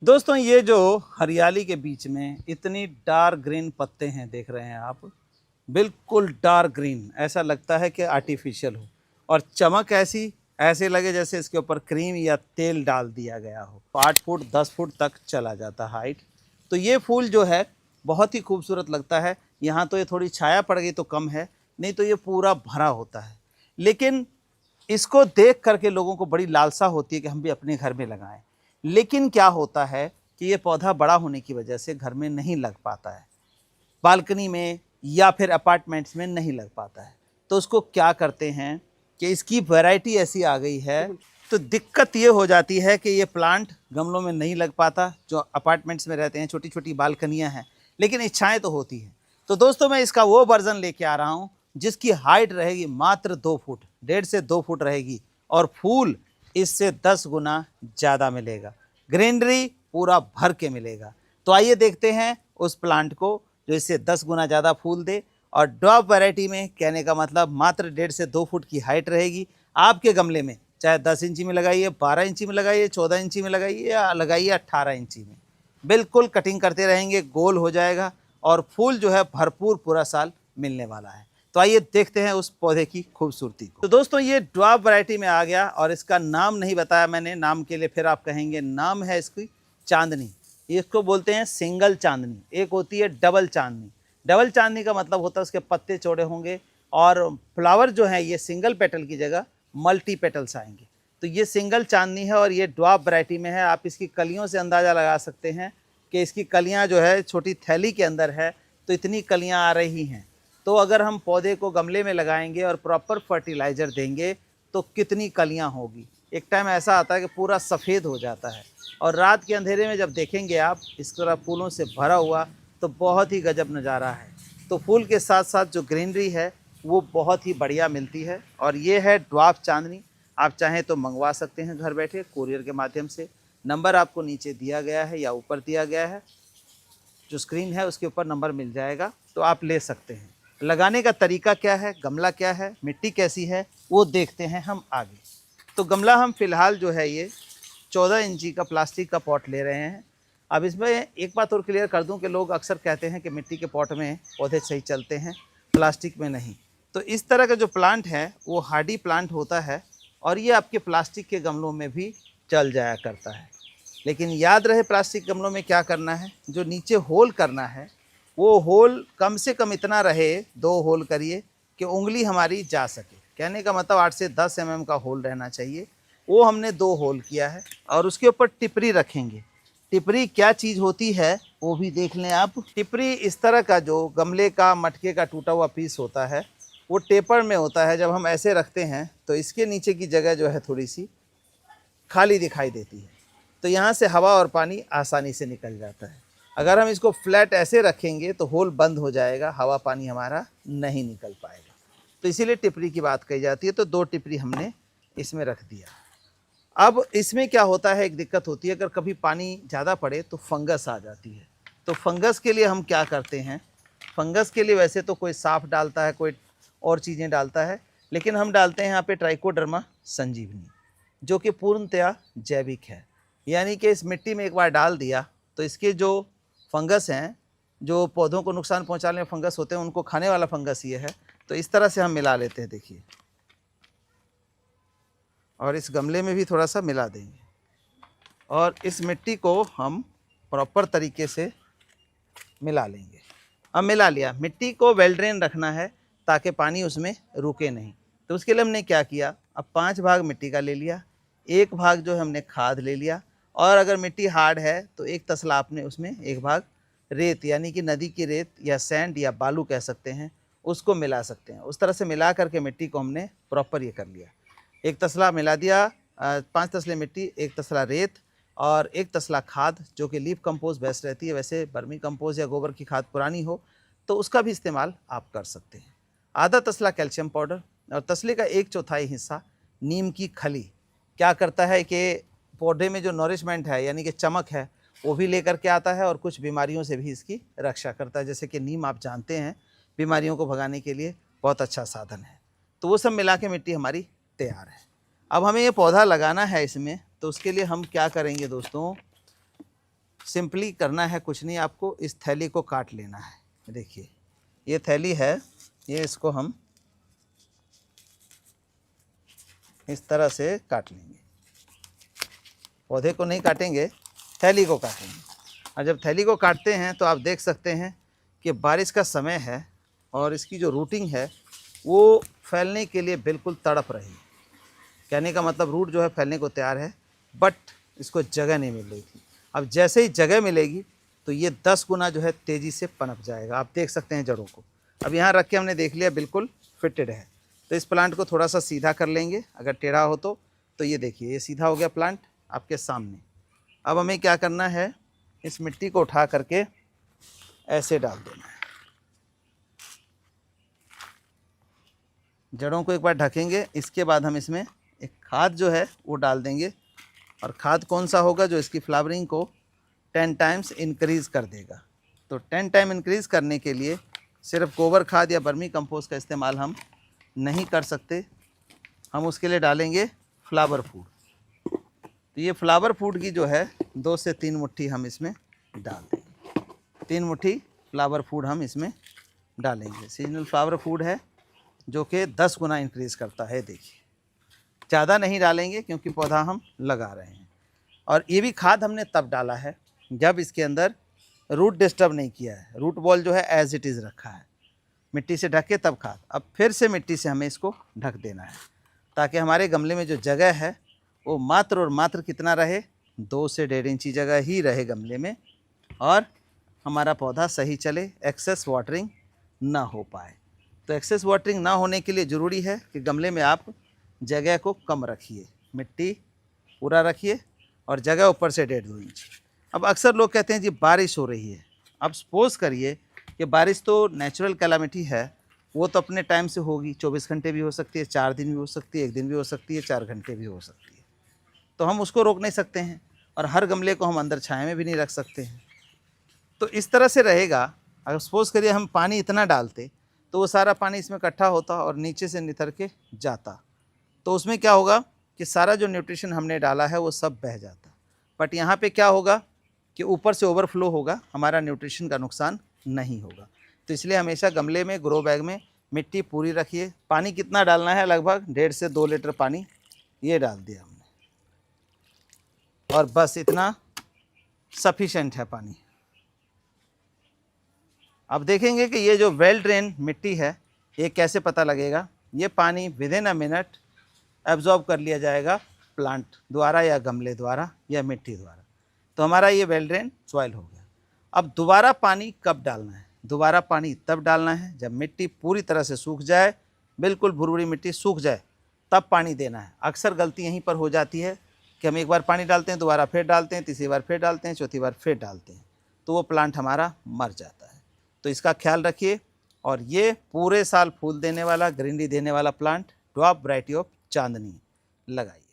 दोस्तों ये जो हरियाली के बीच में इतनी डार्क ग्रीन पत्ते हैं देख रहे हैं आप। बिल्कुल डार्क ग्रीन, ऐसा लगता है कि आर्टिफिशियल हो। और चमक ऐसी ऐसे लगे जैसे इसके ऊपर क्रीम या तेल डाल दिया गया हो। 8 फुट 10 फुट तक चला जाता है हाइट। तो ये फूल जो है बहुत ही खूबसूरत लगता है। यहाँ तो ये थोड़ी छाया पड़ गई तो कम है, नहीं तो ये पूरा भरा होता है। लेकिन इसको देख करके लोगों को बड़ी लालसा होती है कि हम भी अपने घर में लगाएं। लेकिन क्या होता है कि ये पौधा बड़ा होने की वजह से घर में नहीं लग पाता है, बालकनी में या फिर अपार्टमेंट्स में नहीं लग पाता है। तो उसको क्या करते हैं कि इसकी वैरायटी ऐसी आ गई है, तो दिक्कत ये हो जाती है कि ये प्लांट गमलों में नहीं लग पाता। जो अपार्टमेंट्स में रहते हैं, छोटी छोटी बालकनियां हैं, लेकिन इच्छाएं तो होती हैं। तो दोस्तों मैं इसका वो वर्जन लेके आ रहा हूँ जिसकी हाइट रहेगी मात्र 2 फुट, 1.5 से 2 फुट रहेगी, और फूल इससे 10 गुना ज़्यादा मिलेगा। ग्रीनरी पूरा भर के मिलेगा। तो आइए देखते हैं उस प्लांट को जो इससे 10 गुना ज़्यादा फूल दे। और ड्रॉप वैरायटी में कहने का मतलब मात्र 1.5 से 2 फुट की हाइट रहेगी। आपके गमले में चाहे 10 इंची में लगाइए, 12 इंची में लगाइए, 14 इंची में लगाइए, या लगाइए 18 इंची में, बिल्कुल कटिंग करते रहेंगे, गोल हो जाएगा और फूल जो है भरपूर पूरा साल मिलने वाला है। तो आइए देखते हैं उस पौधे की खूबसूरती को। तो दोस्तों ये ड्वार्फ वैरायटी में आ गया, और इसका नाम नहीं बताया मैंने, नाम के लिए फिर आप कहेंगे। नाम है इसकी चांदनी। इसको बोलते हैं सिंगल चांदनी, एक होती है डबल चांदनी। डबल चांदनी का मतलब होता है उसके पत्ते चौड़े होंगे और फ्लावर जो है ये सिंगल पेटल की जगह मल्टी पेटल्स आएंगे। तो ये सिंगल चांदनी है और ये ड्वार्फ वैरायटी में है। आप इसकी कलियों से अंदाज़ा लगा सकते हैं कि इसकी कलियां जो है छोटी थैली के अंदर है, तो इतनी कलियां आ रही हैं। तो अगर हम पौधे को गमले में लगाएंगे और प्रॉपर फर्टिलाइज़र देंगे तो कितनी कलियां होगी। एक टाइम ऐसा आता है कि पूरा सफ़ेद हो जाता है, और रात के अंधेरे में जब देखेंगे आप इस तरह फूलों से भरा हुआ, तो बहुत ही गजब नज़ारा है। तो फूल के साथ साथ जो ग्रीनरी है वो बहुत ही बढ़िया मिलती है। और ये है ड्वार्फ चांदनी। आप चाहें तो मंगवा सकते हैं घर बैठे कुरियर के माध्यम से। नंबर आपको नीचे दिया गया है या ऊपर दिया गया है, जो स्क्रीन है उसके ऊपर नंबर मिल जाएगा, तो आप ले सकते हैं। लगाने का तरीका क्या है, गमला क्या है, मिट्टी कैसी है, वो देखते हैं हम आगे। तो गमला हम फिलहाल जो है ये 14 इंची का प्लास्टिक का पॉट ले रहे हैं। अब इसमें एक बात और क्लियर कर दूं कि लोग अक्सर कहते हैं कि मिट्टी के पॉट में पौधे सही चलते हैं, प्लास्टिक में नहीं। तो इस तरह का जो प्लांट है वो हार्डी प्लांट होता है, और ये आपके प्लास्टिक के गमलों में भी चल जाया करता है। लेकिन याद रहे प्लास्टिक गमलों में क्या करना है, जो नीचे होल करना है वो होल कम से कम इतना रहे, 2 होल करिए कि उंगली हमारी जा सके। कहने का मतलब 8 से 10 mm का होल रहना चाहिए। वो हमने 2 होल किया है, और उसके ऊपर टिपरी रखेंगे। टिपरी क्या चीज़ होती है वो भी देख लें आप। टिपरी इस तरह का जो गमले का मटके का टूटा हुआ पीस होता है, वो टेपर में होता है। जब हम ऐसे रखते हैं तो इसके नीचे की जगह जो है थोड़ी सी खाली दिखाई देती है, तो यहाँ से हवा और पानी आसानी से निकल जाता है। अगर हम इसको फ्लैट ऐसे रखेंगे तो होल बंद हो जाएगा, हवा पानी हमारा नहीं निकल पाएगा। तो इसीलिए टिपरी की बात कही जाती है। तो 2 टिपरी हमने इसमें रख दिया। अब इसमें क्या होता है, एक दिक्कत होती है, अगर कभी पानी ज़्यादा पड़े तो फंगस आ जाती है। तो फंगस के लिए हम क्या करते हैं, फंगस के लिए वैसे तो कोई साफ डालता है, कोई और चीज़ें डालता है, लेकिन हम डालते हैं यहाँ पे ट्राइकोडर्मा संजीवनी, जो कि पूर्णतया जैविक है। यानी कि इस मिट्टी में एक बार डाल दिया तो इसके जो फंगस हैं, जो पौधों को नुकसान पहुंचाने वाले फंगस होते हैं, उनको खाने वाला फंगस ये है। तो इस तरह से हम मिला लेते हैं, देखिए, और इस गमले में भी थोड़ा सा मिला देंगे, और इस मिट्टी को हम प्रॉपर तरीके से मिला लेंगे। अब मिला लिया, मिट्टी को वेल ड्रेन रखना है ताकि पानी उसमें रुके नहीं। तो उसके लिए हमने क्या किया, अब 5 भाग मिट्टी का ले लिया, 1 भाग जो है हमने खाद ले लिया, और अगर मिट्टी हार्ड है तो 1 तसला आपने उसमें 1 भाग रेत, यानी कि नदी की रेत या सैंड या बालू कह सकते हैं, उसको मिला सकते हैं। उस तरह से मिला करके मिट्टी को हमने प्रॉपर ये कर लिया। 1 तसला मिला दिया, 5 तसले मिट्टी, 1 तसला रेत और 1 तसला खाद, जो कि लीफ कंपोस्ट बेस्ट रहती है। वैसे बर्मी कंपोस्ट या गोबर की खाद पुरानी हो तो उसका भी इस्तेमाल आप कर सकते हैं। आधा तसला कैल्शियम पाउडर, और तसले का 1/4 हिस्सा नीम की खली। क्या करता है कि पौधे में जो नॉरिशमेंट है, यानी कि चमक है, वो भी लेकर के आता है, और कुछ बीमारियों से भी इसकी रक्षा करता है। जैसे कि नीम आप जानते हैं बीमारियों को भगाने के लिए बहुत अच्छा साधन है। तो वो सब मिला के मिट्टी हमारी तैयार है। अब हमें ये पौधा लगाना है इसमें, तो उसके लिए हम क्या करेंगे दोस्तों, सिंपली करना है कुछ नहीं, आपको इस थैली को काट लेना है। देखिए ये थैली है, ये इसको हम इस तरह से काट लेंगे। पौधे को नहीं काटेंगे, थैली को काटेंगे। और जब थैली को काटते हैं तो आप देख सकते हैं कि बारिश का समय है और इसकी जो रूटिंग है वो फैलने के लिए बिल्कुल तड़प रही है। कहने का मतलब रूट जो है फैलने को तैयार है, बट इसको जगह नहीं मिल रही थी। अब जैसे ही जगह मिलेगी तो ये 10 गुना जो है तेज़ी से पनप जाएगा। आप देख सकते हैं जड़ों को। अब यहाँ रख के हमने देख लिया बिल्कुल फिटेड है। तो इस प्लांट को थोड़ा सा सीधा कर लेंगे, अगर टेढ़ा हो तो ये देखिए ये सीधा हो गया प्लांट आपके सामने। अब हमें क्या करना है, इस मिट्टी को उठा करके ऐसे डाल देना है। जड़ों को एक बार ढकेंगे, इसके बाद हम इसमें एक खाद जो है वो डाल देंगे। और खाद कौन सा होगा, जो इसकी फ्लावरिंग को 10 टाइम्स इंक्रीज़ कर देगा। तो 10 टाइम इंक्रीज़ करने के लिए सिर्फ गोबर खाद या बर्मी कंपोस्ट का इस्तेमाल हम नहीं कर सकते, हम उसके लिए डालेंगे फ्लावर फूड। तो ये फ्लावर फूड की जो है 2 से 3 मुट्ठी हम इसमें डाल देंगे। 3 मुट्ठी फ्लावर फूड हम इसमें डालेंगे। सीजनल फ्लावर फूड है जो कि 10 गुना इंक्रीज़ करता है। देखिए ज़्यादा नहीं डालेंगे क्योंकि पौधा हम लगा रहे हैं। और ये भी खाद हमने तब डाला है जब इसके अंदर रूट डिस्टर्ब नहीं किया है, रूट बॉल जो है एज इट इज़ रखा है, मिट्टी से ढक के तब खाद। अब फिर से मिट्टी से हमें इसको ढक देना है ताकि हमारे गमले में जो जगह है वो मात्र और मात्र कितना रहे, 2 से 1.5 इंची जगह ही रहे गमले में, और हमारा पौधा सही चले, एक्सेस वाटरिंग ना हो पाए। तो एक्सेस वाटरिंग ना होने के लिए ज़रूरी है कि गमले में आप जगह को कम रखिए, मिट्टी पूरा रखिए और जगह ऊपर से 1.5-2 इंच। अब अक्सर लोग कहते हैं जी बारिश हो रही है। अब सपोज़ करिए कि बारिश तो नेचुरल कैलामिटी है, वो तो अपने टाइम से होगी, 24 घंटे भी हो सकती है, 4 दिन भी हो सकती है, 1 दिन भी हो सकती है, 4 घंटे भी हो सकती है। तो हम उसको रोक नहीं सकते हैं और हर गमले को हम अंदर छाया में भी नहीं रख सकते हैं। तो इस तरह से रहेगा। अगर सपोज़ करिए हम पानी इतना डालते तो वो सारा पानी इसमें इकट्ठा होता और नीचे से नितर के जाता, तो उसमें क्या होगा कि सारा जो न्यूट्रिशन हमने डाला है वो सब बह जाता। बट यहाँ पे क्या होगा कि ऊपर से ओवरफ्लो होगा, हमारा न्यूट्रिशन का नुकसान नहीं होगा। तो इसलिए हमेशा गमले में, ग्रो बैग में मिट्टी पूरी रखिए। पानी कितना डालना है, लगभग 1.5 से 2 लीटर पानी ये डाल दिया हमने, और बस इतना सफिशेंट है पानी। अब देखेंगे कि ये जो वेल ड्रेन मिट्टी है ये कैसे पता लगेगा। ये पानी विदिन अ मिनट एब्जॉर्ब कर लिया जाएगा प्लांट द्वारा या गमले द्वारा या मिट्टी द्वारा। तो हमारा ये वेल ड्रेन सॉइल हो गया। अब दोबारा पानी कब डालना है, दोबारा पानी तब डालना है जब मिट्टी पूरी तरह से सूख जाए, बिल्कुल भुरभुरी मिट्टी सूख जाए, तब पानी देना है। अक्सर गलती यहीं पर हो जाती है कि हम एक बार पानी डालते हैं, दोबारा फिर डालते हैं, तीसरी बार फिर डालते हैं, चौथी बार फिर डालते हैं, तो वो प्लांट हमारा मर जाता है। तो इसका ख्याल रखिए। और ये पूरे साल फूल देने वाला, ग्रीनरी देने वाला प्लांट ड्वार्फ वैरायटी ऑफ चांदनी लगाइए।